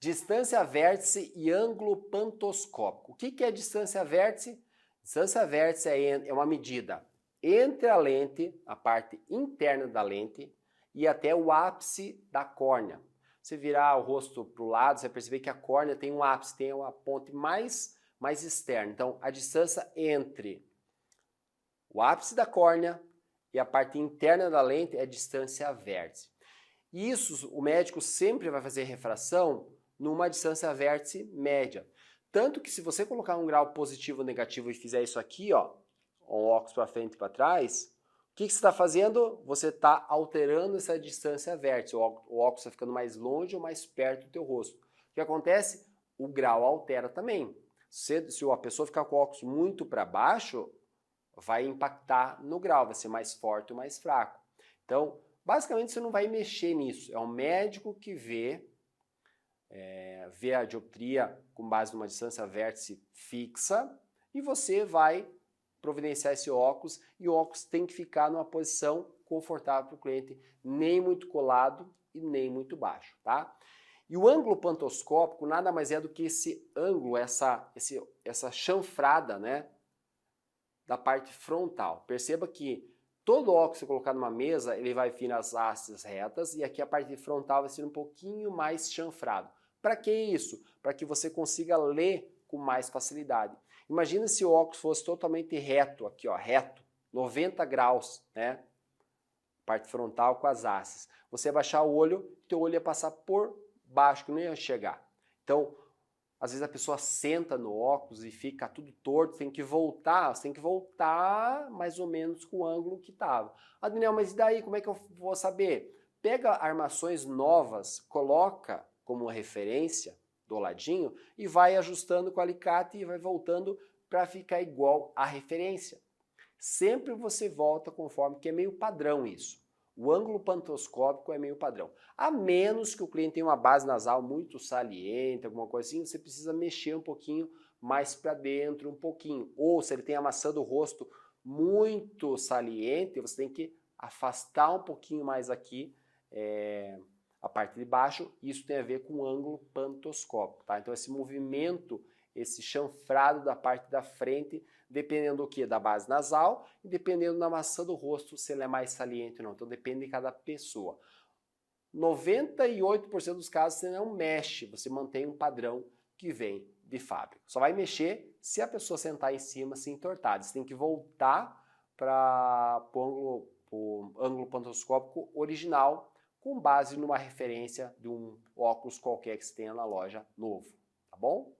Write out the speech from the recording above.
Distância vértice e ângulo pantoscópico. O que é distância vértice? Distância vértice é uma medida entre a lente, a parte interna da lente, e até o ápice da córnea. Você virar o rosto para o lado, você vai perceber que a córnea tem um ápice, tem uma ponte mais externa. Então, a distância entre o ápice da córnea e a parte interna da lente é distância vértice. Isso, o médico sempre vai fazer refração numa distância vértice média. Tanto que se você colocar um grau positivo ou negativo e fizer isso aqui, ó, um óculos para frente e para trás, o que você está fazendo? Você está alterando essa distância vértice. O óculos está ficando mais longe ou mais perto do teu rosto. O que acontece? O grau altera também. Se a pessoa ficar com o óculos muito para baixo, vai impactar no grau, vai ser mais forte ou mais fraco. Então, basicamente você não vai mexer nisso. É o médico que vê a dioptria com base numa distância vértice fixa e você vai providenciar esse óculos e o óculos tem que ficar numa posição confortável para o cliente, nem muito colado e nem muito baixo, tá? E o ângulo pantoscópico nada mais é do que esse ângulo, essa chanfrada, né, da parte frontal. Perceba que todo óculos que você colocar numa mesa, ele vai vir nas hastes retas e aqui a parte frontal vai ser um pouquinho mais chanfrado. Para que isso? Para que você consiga ler com mais facilidade. Imagina se o óculos fosse totalmente reto, aqui ó, reto, 90 graus, né? Parte frontal com as hastes. Você abaixar o olho, teu olho ia passar por baixo, que não ia chegar. Então, às vezes a pessoa senta no óculos e fica tudo torto, tem que voltar, você tem que voltar mais ou menos com o ângulo que estava. Ah, Daniel, mas e daí, como é que eu vou saber? Pega armações novas, coloca como referência do ladinho e vai ajustando com o alicate e vai voltando para ficar igual à referência. Sempre você volta conforme, que é meio padrão isso. O ângulo pantoscópico é meio padrão. A menos que o cliente tenha uma base nasal muito saliente, alguma coisa assim, você precisa mexer um pouquinho mais para dentro, um pouquinho. Ou se ele tem a maçã do rosto muito saliente, você tem que afastar um pouquinho mais aqui a parte de baixo. Isso tem a ver com o ângulo pantoscópico, tá? Então esse movimento, esse chanfrado da parte da frente, dependendo do que? Da base nasal e dependendo da maçã do rosto, se ela é mais saliente ou não. Então depende de cada pessoa. 98% dos casos você não mexe, você mantém um padrão que vem de fábrica. Só vai mexer se a pessoa sentar em cima se entortar. Você tem que voltar para o ângulo pantoscópico original com base numa referência de um óculos qualquer que você tenha na loja novo, tá bom?